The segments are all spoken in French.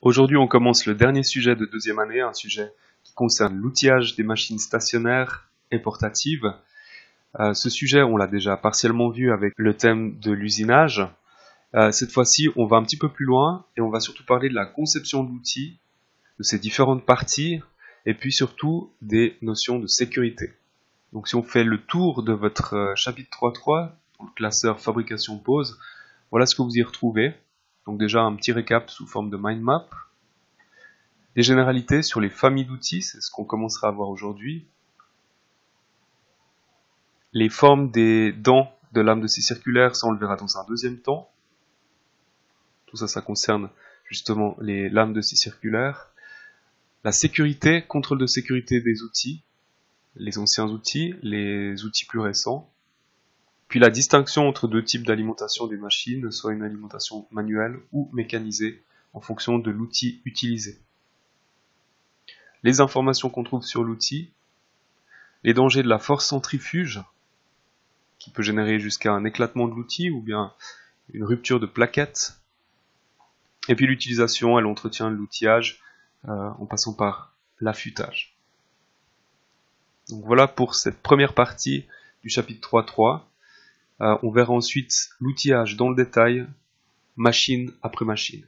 Aujourd'hui, on commence le dernier sujet de deuxième année, un sujet qui concerne l'outillage des machines stationnaires et portatives. Ce sujet, on l'a déjà partiellement vu avec le thème de l'usinage. Cette fois-ci, on va un petit peu plus loin et on va surtout parler de la conception de l'outil, de ses différentes parties et puis surtout des notions de sécurité. Donc si on fait le tour de votre chapitre 3.3, le classeur fabrication pause, voilà ce que vous y retrouvez. Donc déjà un petit récap sous forme de mind map. Des généralités sur les familles d'outils, c'est ce qu'on commencera à voir aujourd'hui. Les formes des dents de lame de scie circulaire, ça on le verra dans un deuxième temps. Tout ça, ça concerne justement les lames de scie circulaire. La sécurité, contrôle de sécurité des outils, les anciens outils, les outils plus récents. Puis la distinction entre deux types d'alimentation des machines, soit une alimentation manuelle ou mécanisée, en fonction de l'outil utilisé. Les informations qu'on trouve sur l'outil, les dangers de la force centrifuge, qui peut générer jusqu'à un éclatement de l'outil ou bien une rupture de plaquette, et puis l'utilisation et l'entretien de l'outillage en passant par l'affûtage. Donc voilà pour cette première partie du chapitre 3.3. On verra ensuite l'outillage dans le détail, machine après machine.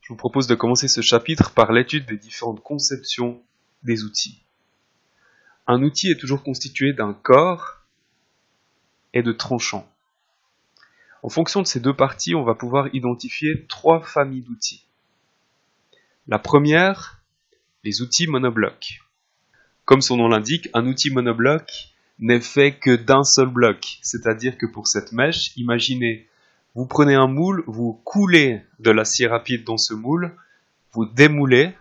Je vous propose de commencer ce chapitre par l'étude des différentes conceptions des outils. Un outil est toujours constitué d'un corps et de tranchants. En fonction de ces deux parties, on va pouvoir identifier trois familles d'outils. La première, les outils monoblocs. Comme son nom l'indique, un outil monobloc n'est fait que d'un seul bloc. C'est-à-dire que pour cette mèche, imaginez, vous prenez un moule, vous coulez de l'acier rapide dans ce moule, vous démoulez,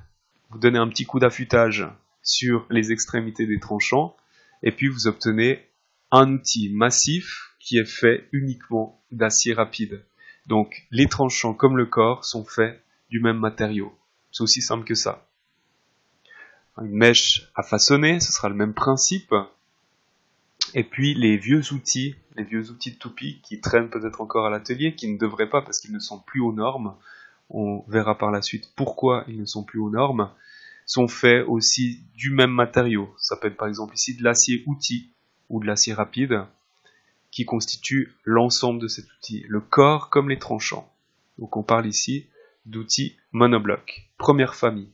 vous donnez un petit coup d'affûtage sur les extrémités des tranchants, et puis vous obtenez un outil massif qui est fait uniquement d'acier rapide. Donc les tranchants comme le corps sont faits du même matériau. C'est aussi simple que ça. Une mèche à façonner, ce sera le même principe. Et puis les vieux outils de toupie qui traînent peut-être encore à l'atelier, qui ne devraient pas parce qu'ils ne sont plus aux normes, on verra par la suite pourquoi ils ne sont plus aux normes, sont faits aussi du même matériau. Ça peut être par exemple ici de l'acier outil ou de l'acier rapide qui constitue l'ensemble de cet outil, le corps comme les tranchants. Donc on parle ici d'outils monoblocs. Première famille.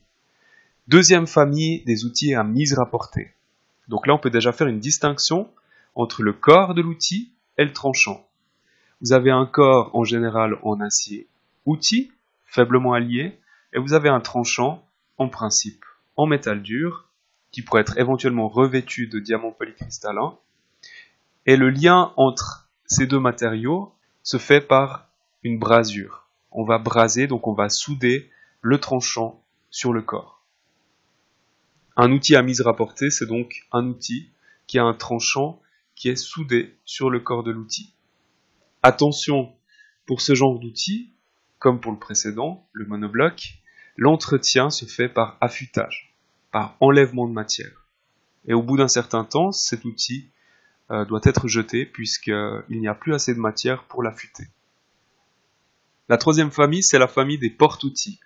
Deuxième famille des outils à mise rapportée. Donc là on peut déjà faire une distinction entre le corps de l'outil et le tranchant. Vous avez un corps en général en acier outil, faiblement allié, et vous avez un tranchant en principe en métal dur, qui pourrait être éventuellement revêtu de diamants polycristallins. Et le lien entre ces deux matériaux se fait par une brasure. On va braser, donc on va souder le tranchant sur le corps. Un outil à mise rapportée, c'est donc un outil qui a un tranchant qui est soudé sur le corps de l'outil. Attention, pour ce genre d'outil, comme pour le précédent, le monobloc, l'entretien se fait par affûtage, par enlèvement de matière. Et au bout d'un certain temps, cet outil doit être jeté puisqu'il n'y a plus assez de matière pour l'affûter. La troisième famille, c'est la famille des porte-outils.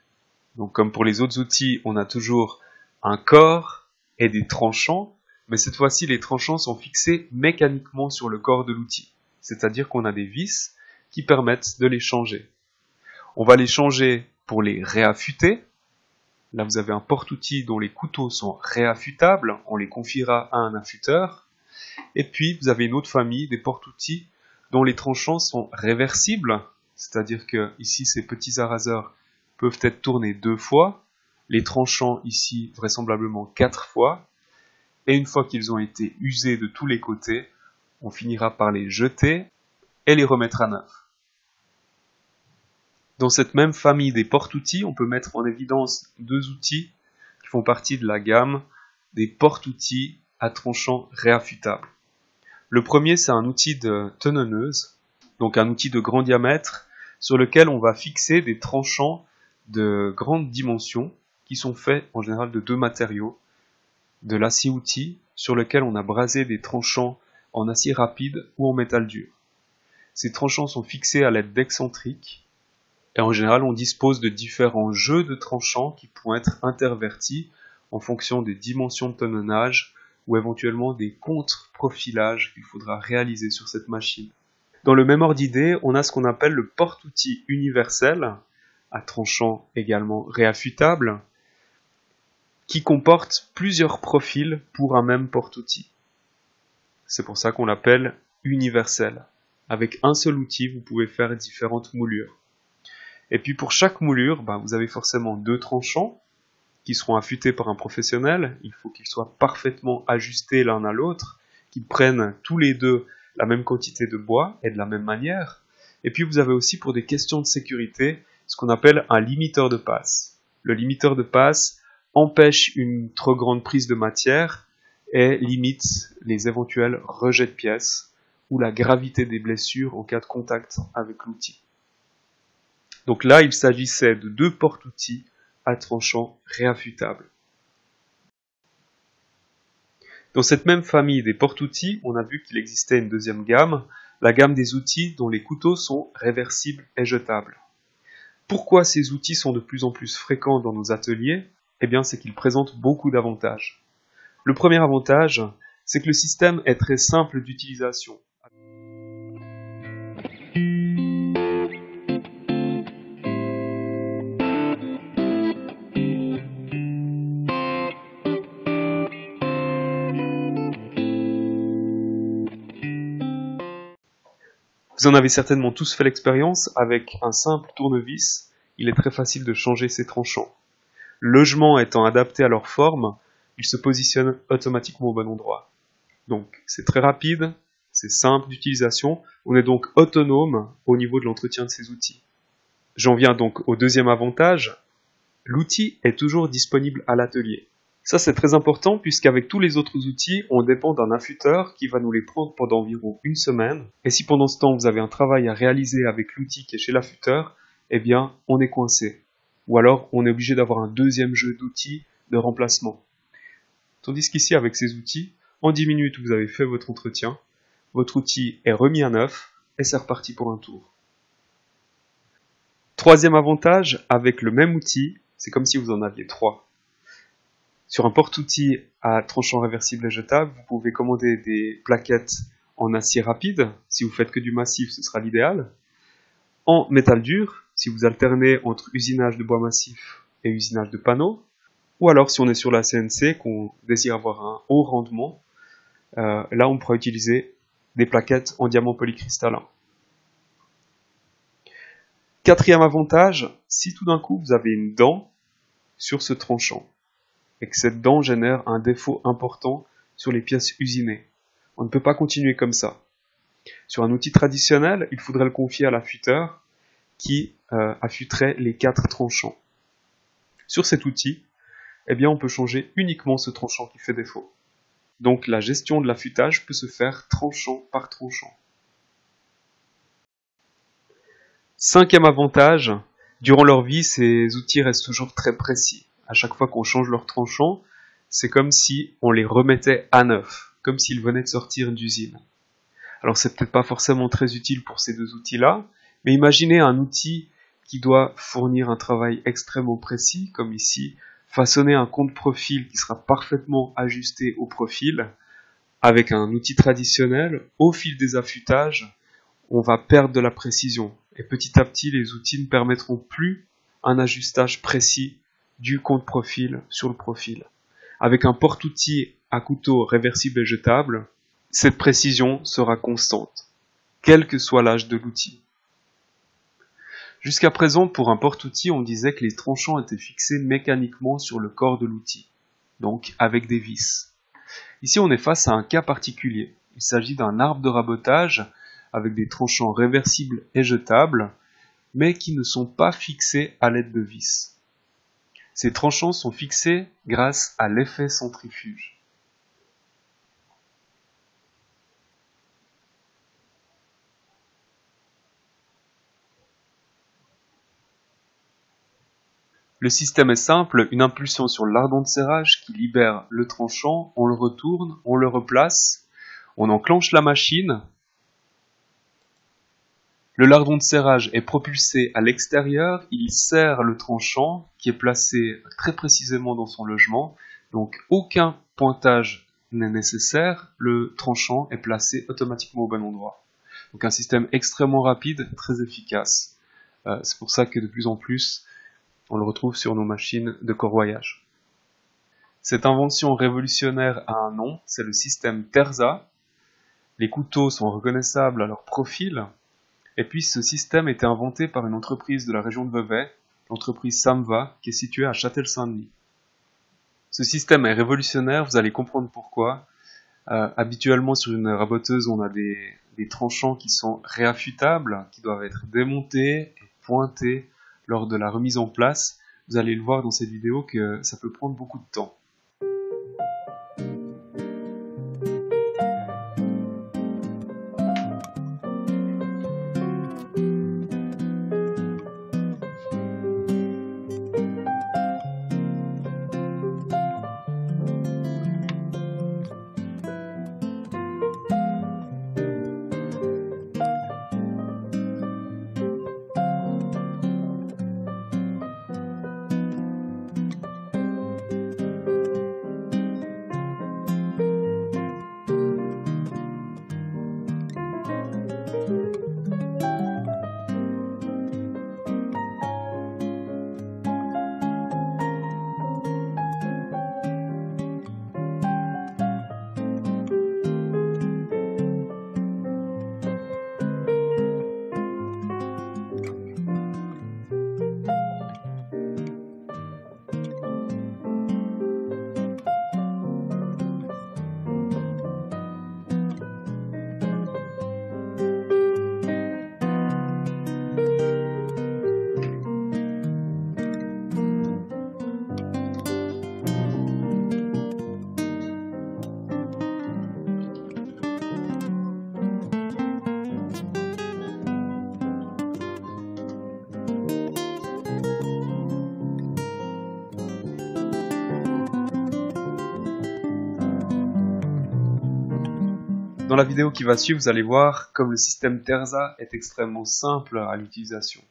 Donc comme pour les autres outils, on a toujours un corps et des tranchants, mais cette fois-ci, les tranchants sont fixés mécaniquement sur le corps de l'outil. C'est-à-dire qu'on a des vis qui permettent de les changer. On va les changer pour les réaffûter. Là, vous avez un porte-outil dont les couteaux sont réaffûtables. On les confiera à un affûteur. Et puis, vous avez une autre famille des porte-outils dont les tranchants sont réversibles. C'est-à-dire que ici, ces petits araseurs peuvent être tournés 2 fois. Les tranchants ici, vraisemblablement 4 fois. Et une fois qu'ils ont été usés de tous les côtés, on finira par les jeter et les remettre à neuf. Dans cette même famille des porte-outils, on peut mettre en évidence 2 outils qui font partie de la gamme des porte-outils à tranchants réaffûtables. Le premier, c'est un outil de tenonneuse, donc un outil de grand diamètre sur lequel on va fixer des tranchants de grande dimension qui sont faits en général de 2 matériaux, de l'acier outil sur lequel on a brasé des tranchants en acier rapide ou en métal dur. Ces tranchants sont fixés à l'aide d'excentriques Et en général, on dispose de différents jeux de tranchants qui pourront être intervertis en fonction des dimensions de tonnage ou éventuellement des contre-profilages qu'il faudra réaliser sur cette machine. Dans le même ordre d'idée, on a ce qu'on appelle le porte-outil universel, à tranchant également réaffûtable, qui comporte plusieurs profils pour un même porte-outil. C'est pour ça qu'on l'appelle universel. Avec un seul outil, vous pouvez faire différentes moulures. Et puis pour chaque moulure, vous avez forcément 2 tranchants qui seront affûtés par un professionnel. Il faut qu'ils soient parfaitement ajustés l'un à l'autre, qu'ils prennent tous les deux la même quantité de bois et de la même manière. Et puis vous avez aussi pour des questions de sécurité ce qu'on appelle un limiteur de passe. Le limiteur de passe empêche une trop grande prise de matière et limite les éventuels rejets de pièces ou la gravité des blessures en cas de contact avec l'outil. Donc là, il s'agissait de 2 porte-outils à tranchant réaffûtables. Dans cette même famille des porte-outils, on a vu qu'il existait une deuxième gamme, la gamme des outils dont les couteaux sont réversibles et jetables. Pourquoi ces outils sont de plus en plus fréquents dans nos ateliers ? Eh bien, c'est qu'ils présentent beaucoup d'avantages. Le premier avantage, c'est que le système est très simple d'utilisation. Vous en avez certainement tous fait l'expérience, avec un simple tournevis, il est très facile de changer ses tranchants. Le logement étant adapté à leur forme, ils se positionnent automatiquement au bon endroit. Donc c'est très rapide, c'est simple d'utilisation, on est donc autonome au niveau de l'entretien de ces outils. J'en viens donc au deuxième avantage, l'outil est toujours disponible à l'atelier. Ça c'est très important puisqu'avec tous les autres outils, on dépend d'un affûteur qui va nous les prendre pendant environ une semaine. Et si pendant ce temps vous avez un travail à réaliser avec l'outil qui est chez l'affûteur, eh bien on est coincé. Ou alors on est obligé d'avoir un deuxième jeu d'outils de remplacement. Tandis qu'ici avec ces outils, en 10 minutes vous avez fait votre entretien, votre outil est remis à neuf et c'est reparti pour un tour. Troisième avantage, avec le même outil, c'est comme si vous en aviez 3. Sur un porte-outil à tranchant réversible et jetable, vous pouvez commander des plaquettes en acier rapide. Si vous faites que du massif, ce sera l'idéal. En métal dur, si vous alternez entre usinage de bois massif et usinage de panneaux. Ou alors, si on est sur la CNC, qu'on désire avoir un haut rendement, là, on pourra utiliser des plaquettes en diamant polycristallin. Quatrième avantage, si tout d'un coup, vous avez une dent sur ce tranchant, et que cette dent génère un défaut important sur les pièces usinées. On ne peut pas continuer comme ça. Sur un outil traditionnel, il faudrait le confier à l'affûteur qui affûterait les 4 tranchants. Sur cet outil, eh bien, on peut changer uniquement ce tranchant qui fait défaut. Donc la gestion de l'affûtage peut se faire tranchant par tranchant. Cinquième avantage, durant leur vie, ces outils restent toujours très précis. À chaque fois qu'on change leur tranchant, c'est comme si on les remettait à neuf, comme s'ils venaient de sortir d'usine. Alors c'est peut-être pas forcément très utile pour ces 2 outils-là, mais imaginez un outil qui doit fournir un travail extrêmement précis, comme ici, façonner un contre-profil qui sera parfaitement ajusté au profil. Avec un outil traditionnel, au fil des affûtages, on va perdre de la précision. Et petit à petit, les outils ne permettront plus un ajustage précis du contre-profil sur le profil. Avec un porte-outil à couteau réversible et jetable, cette précision sera constante, quel que soit l'âge de l'outil. Jusqu'à présent, pour un porte-outil, on disait que les tranchants étaient fixés mécaniquement sur le corps de l'outil, donc avec des vis. Ici, on est face à un cas particulier. Il s'agit d'un arbre de rabotage avec des tranchants réversibles et jetables, mais qui ne sont pas fixés à l'aide de vis. Ces tranchants sont fixés grâce à l'effet centrifuge. Le système est simple, une impulsion sur l'ardon de serrage qui libère le tranchant, on le retourne, on le replace, on enclenche la machine, Le lardon de serrage est propulsé à l'extérieur, il serre le tranchant qui est placé très précisément dans son logement, donc aucun pointage n'est nécessaire, le tranchant est placé automatiquement au bon endroit. Donc un système extrêmement rapide, très efficace. C'est pour ça que de plus en plus, on le retrouve sur nos machines de corroyage. Cette invention révolutionnaire a un nom, c'est le système Terza. Les couteaux sont reconnaissables à leur profil. Et puis ce système a été inventé par une entreprise de la région de Vevey, l'entreprise Samva, qui est située à Châtel-Saint-Denis. Ce système est révolutionnaire, vous allez comprendre pourquoi. Habituellement sur une raboteuse, on a des tranchants qui sont réaffûtables, qui doivent être démontés et pointés lors de la remise en place. Vous allez le voir dans cette vidéo que ça peut prendre beaucoup de temps. Dans la vidéo qui va suivre, vous allez voir comme le système Terza est extrêmement simple à l'utilisation.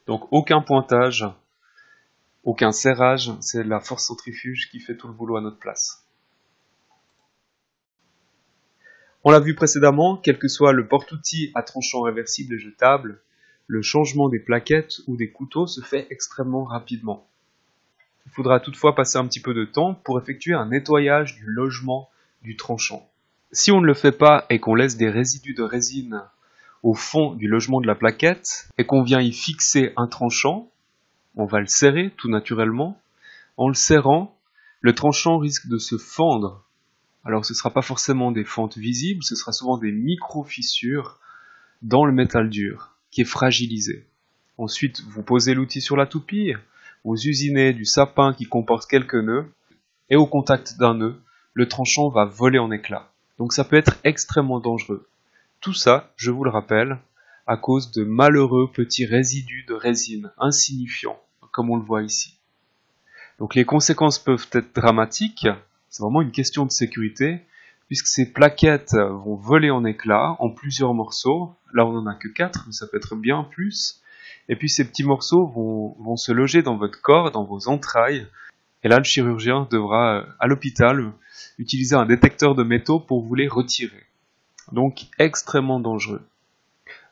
Donc aucun pointage, aucun serrage, c'est la force centrifuge qui fait tout le boulot à notre place. On l'a vu précédemment, quel que soit le porte-outils à tranchant réversible et jetable, le changement des plaquettes ou des couteaux se fait extrêmement rapidement. Il faudra toutefois passer un petit peu de temps pour effectuer un nettoyage du logement du tranchant. Si on ne le fait pas et qu'on laisse des résidus de résine au fond du logement de la plaquette et qu'on vient y fixer un tranchant, on va le serrer tout naturellement. En le serrant, le tranchant risque de se fendre. Alors ce ne sera pas forcément des fentes visibles, ce sera souvent des micro-fissures dans le métal dur qui est fragilisé. Ensuite, vous posez l'outil sur la toupie, vous usinez du sapin qui comporte quelques nœuds et au contact d'un nœud, le tranchant va voler en éclats. Donc ça peut être extrêmement dangereux. Tout ça, je vous le rappelle, à cause de malheureux petits résidus de résine insignifiants, comme on le voit ici. Donc les conséquences peuvent être dramatiques, c'est vraiment une question de sécurité, puisque ces plaquettes vont voler en éclats, en plusieurs morceaux. Là on n'en a que 4, mais ça peut être bien plus. Et puis ces petits morceaux vont se loger dans votre corps, dans vos entrailles. Et là le chirurgien devra, à l'hôpital, utiliser un détecteur de métaux pour vous les retirer. Donc extrêmement dangereux.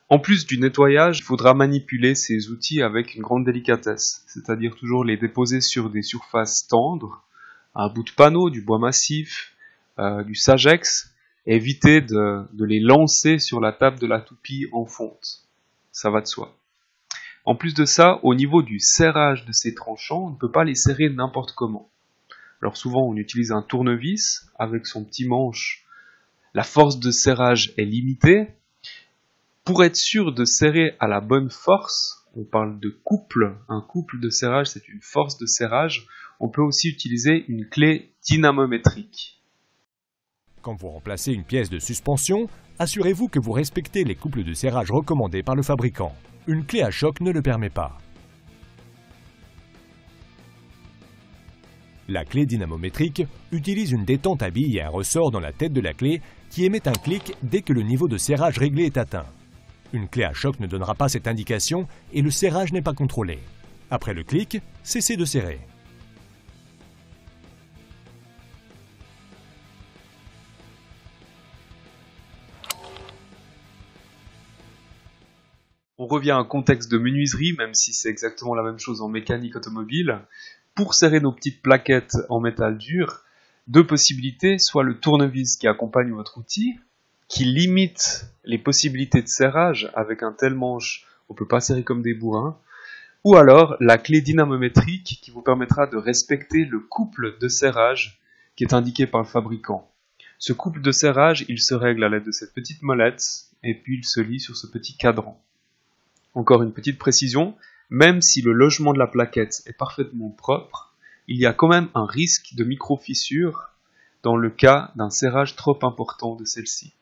En plus du nettoyage, il faudra manipuler ces outils avec une grande délicatesse, c'est-à-dire toujours les déposer sur des surfaces tendres, un bout de panneau, du bois massif, du Sagex, et éviter de les lancer sur la table de la toupie en fonte. Ça va de soi. En plus de ça, au niveau du serrage de ces tranchants, on ne peut pas les serrer n'importe comment. Alors souvent on utilise un tournevis avec son petit manche. La force de serrage est limitée. Pour être sûr de serrer à la bonne force, on parle de couple. Un couple de serrage, c'est une force de serrage. On peut aussi utiliser une clé dynamométrique. Quand vous remplacez une pièce de suspension, assurez-vous que vous respectez les couples de serrage recommandés par le fabricant. Une clé à choc ne le permet pas. La clé dynamométrique utilise une détente à billes et un ressort dans la tête de la clé qui émet un clic dès que le niveau de serrage réglé est atteint. Une clé à choc ne donnera pas cette indication et le serrage n'est pas contrôlé. Après le clic, cessez de serrer. On revient à un contexte de menuiserie, même si c'est exactement la même chose en mécanique automobile. Pour serrer nos petites plaquettes en métal dur, deux possibilités, soit le tournevis qui accompagne votre outil, qui limite les possibilités de serrage, avec un tel manche, on ne peut pas serrer comme des bourrins, ou alors la clé dynamométrique qui vous permettra de respecter le couple de serrage qui est indiqué par le fabricant. Ce couple de serrage, il se règle à l'aide de cette petite molette, et puis il se lie sur ce petit cadran. Encore une petite précision, même si le logement de la plaquette est parfaitement propre, il y a quand même un risque de micro-fissure dans le cas d'un serrage trop important de celle-ci.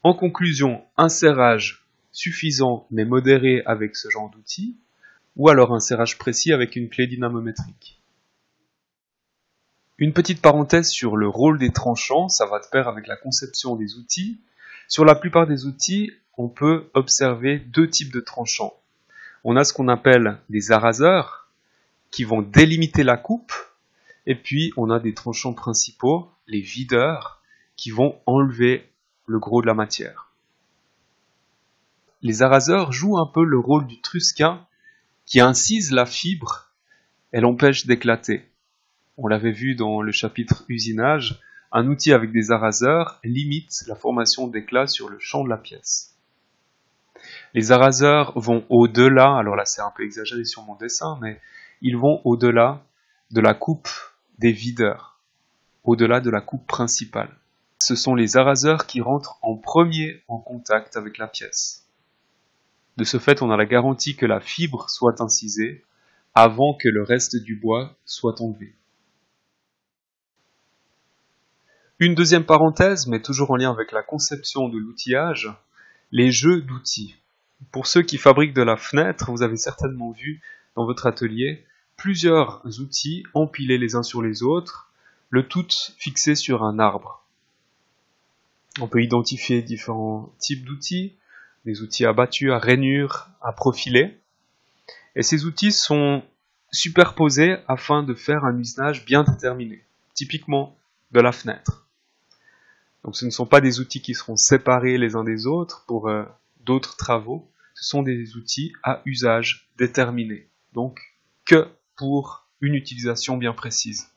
En conclusion, un serrage suffisant mais modéré avec ce genre d'outil, ou alors un serrage précis avec une clé dynamométrique. Une petite parenthèse sur le rôle des tranchants, ça va de pair avec la conception des outils. Sur la plupart des outils, on peut observer deux types de tranchants. On a ce qu'on appelle des araseurs, qui vont délimiter la coupe, et puis on a des tranchants principaux, les videurs, qui vont enlever le gros de la matière. Les araseurs jouent un peu le rôle du trusquin, qui incise la fibre et l'empêche d'éclater. On l'avait vu dans le chapitre usinage, un outil avec des araseurs limite la formation d'éclats sur le champ de la pièce. Les araseurs vont au-delà, alors là c'est un peu exagéré sur mon dessin, mais ils vont au-delà de la coupe des videurs, au-delà de la coupe principale. Ce sont les araseurs qui rentrent en premier en contact avec la pièce. De ce fait, on a la garantie que la fibre soit incisée avant que le reste du bois soit enlevé. Une deuxième parenthèse, mais toujours en lien avec la conception de l'outillage, les jeux d'outils. Pour ceux qui fabriquent de la fenêtre, vous avez certainement vu dans votre atelier plusieurs outils empilés les uns sur les autres, le tout fixé sur un arbre. On peut identifier différents types d'outils, des outils à battue, à rainure, à profiler. Et ces outils sont superposés afin de faire un usinage bien déterminé, typiquement de la fenêtre. Donc ce ne sont pas des outils qui seront séparés les uns des autres pour d'autres travaux, ce sont des outils à usage déterminé, donc que pour une utilisation bien précise.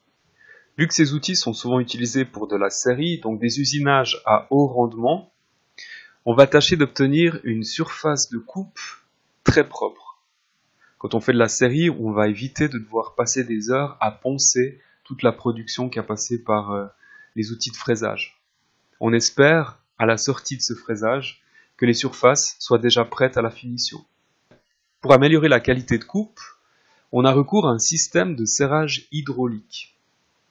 Vu que ces outils sont souvent utilisés pour de la série, donc des usinages à haut rendement, on va tâcher d'obtenir une surface de coupe très propre. Quand on fait de la série, on va éviter de devoir passer des heures à poncer toute la production qui a passé par les outils de fraisage. On espère, à la sortie de ce fraisage, que les surfaces soient déjà prêtes à la finition. Pour améliorer la qualité de coupe, on a recours à un système de serrage hydraulique.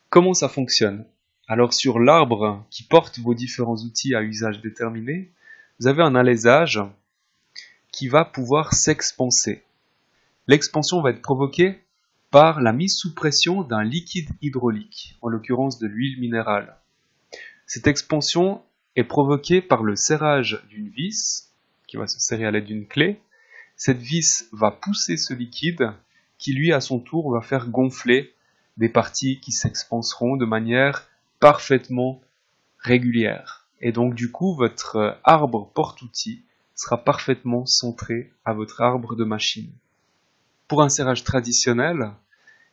Comment ça fonctionne? Alors sur l'arbre qui porte vos différents outils à usage déterminé, vous avez un alésage qui va pouvoir s'expanser. L'expansion va être provoquée par la mise sous pression d'un liquide hydraulique, en l'occurrence de l'huile minérale. Cette expansion est provoquée par le serrage d'une vis, qui va se serrer à l'aide d'une clé. Cette vis va pousser ce liquide, qui lui à son tour va faire gonfler des parties qui s'expanseront de manière parfaitement régulière. Et donc du coup, votre arbre porte-outil sera parfaitement centré à votre arbre de machine. Pour un serrage traditionnel,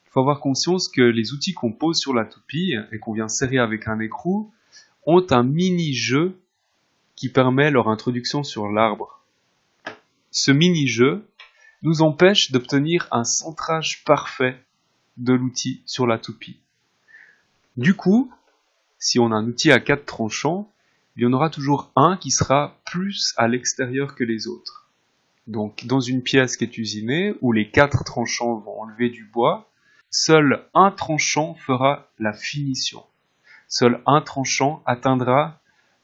il faut avoir conscience que les outils qu'on pose sur la toupie et qu'on vient serrer avec un écrou ont un mini-jeu qui permet leur introduction sur l'arbre. Ce mini-jeu nous empêche d'obtenir un centrage parfait de l'outil sur la toupie. Du coup, si on a un outil à 4 tranchants, il y en aura toujours un qui sera plus à l'extérieur que les autres. Donc, dans une pièce qui est usinée, où les 4 tranchants vont enlever du bois, seul un tranchant fera la finition. Seul un tranchant atteindra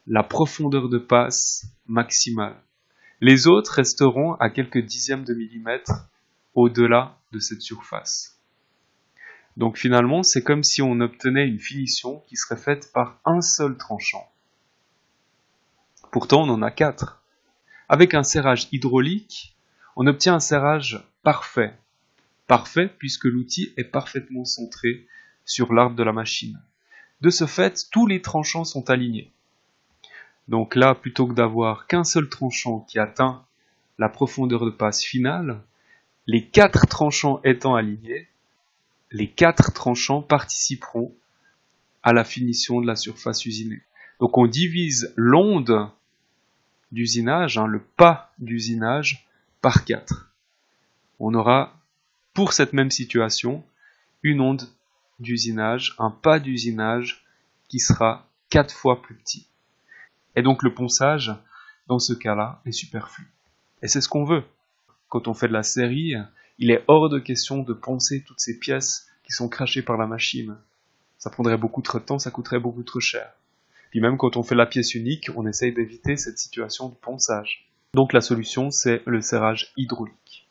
la profondeur de passe maximale. Les autres resteront à quelques dixièmes de millimètre au-delà de cette surface. Donc finalement, c'est comme si on obtenait une finition qui serait faite par un seul tranchant. Pourtant, on en a 4. Avec un serrage hydraulique, on obtient un serrage parfait. Parfait puisque l'outil est parfaitement centré sur l'arbre de la machine. De ce fait, tous les tranchants sont alignés. Donc là, plutôt que d'avoir qu'un seul tranchant qui atteint la profondeur de passe finale, les 4 tranchants étant alignés, les 4 tranchants participeront à la finition de la surface usinée. Donc on divise l'onde d'usinage, le pas d'usinage, par 4. On aura, pour cette même situation, une onde d'usinage, un pas d'usinage qui sera 4 fois plus petit. Et donc le ponçage, dans ce cas-là, est superflu. Et c'est ce qu'on veut. Quand on fait de la série, il est hors de question de poncer toutes ces pièces qui sont crachées par la machine. Ça prendrait beaucoup trop de temps, ça coûterait beaucoup trop cher. Puis même quand on fait la pièce unique, on essaye d'éviter cette situation de ponçage. Donc la solution, c'est le serrage hydraulique.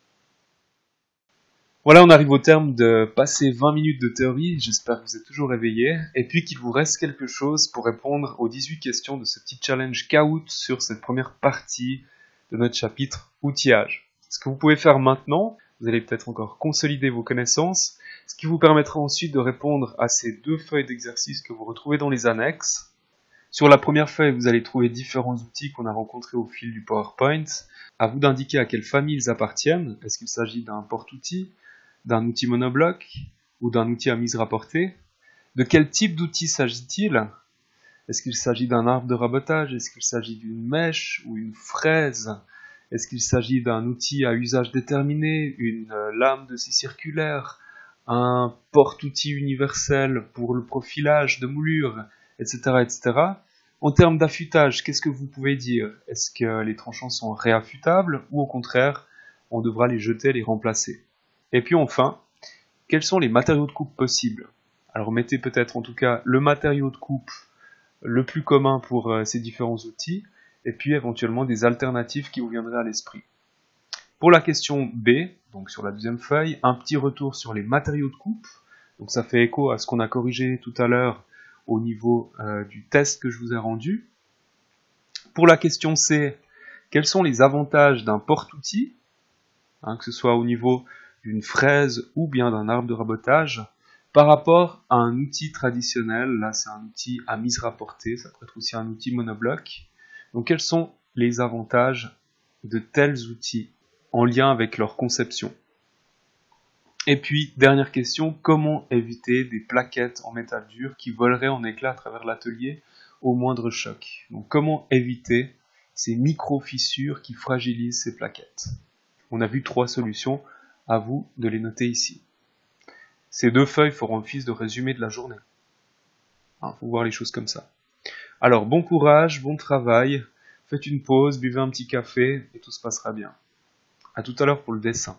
Voilà, on arrive au terme de passer 20 minutes de théorie, j'espère que vous êtes toujours réveillés, et puis qu'il vous reste quelque chose pour répondre aux 18 questions de ce petit challenge Kahoot sur cette première partie de notre chapitre outillage. Ce que vous pouvez faire maintenant, vous allez peut-être encore consolider vos connaissances, ce qui vous permettra ensuite de répondre à ces 2 feuilles d'exercice que vous retrouvez dans les annexes. Sur la première feuille, vous allez trouver différents outils qu'on a rencontrés au fil du PowerPoint. À vous d'indiquer à quelle famille ils appartiennent. Est-ce qu'il s'agit d'un porte-outil, d'un outil monobloc ou d'un outil à mise rapportée? De quel type d'outil s'agit-il? Est-ce qu'il s'agit d'un arbre de rabotage? Est-ce qu'il s'agit d'une mèche ou une fraise? Est-ce qu'il s'agit d'un outil à usage déterminé, une lame de scie circulaire, un porte-outil universel pour le profilage de moulure, etc., etc. En termes d'affûtage, qu'est-ce que vous pouvez dire? Est-ce que les tranchants sont réaffûtables ou au contraire, on devra les jeter, les remplacer? Et puis enfin, quels sont les matériaux de coupe possibles? Alors mettez peut-être en tout cas le matériau de coupe le plus commun pour ces différents outils, et puis éventuellement des alternatives qui vous viendraient à l'esprit. Pour la question B, donc sur la deuxième feuille, un petit retour sur les matériaux de coupe. Donc ça fait écho à ce qu'on a corrigé tout à l'heure au niveau du test que je vous ai rendu. Pour la question C, quels sont les avantages d'un porte-outil, que ce soit au niveau d'une fraise ou bien d'un arbre de rabotage, par rapport à un outil traditionnel? Là c'est un outil à mise rapportée, ça peut être aussi un outil monobloc. Donc quels sont les avantages de tels outils en lien avec leur conception? Et puis, dernière question, comment éviter des plaquettes en métal dur qui voleraient en éclats à travers l'atelier au moindre choc? Donc comment éviter ces micro-fissures qui fragilisent ces plaquettes? On a vu 3 solutions, à vous de les noter ici. Ces 2 feuilles feront office de résumé de la journée. Faut voir les choses comme ça. Alors, bon courage, bon travail, faites une pause, buvez un petit café et tout se passera bien. À tout à l'heure pour le dessin.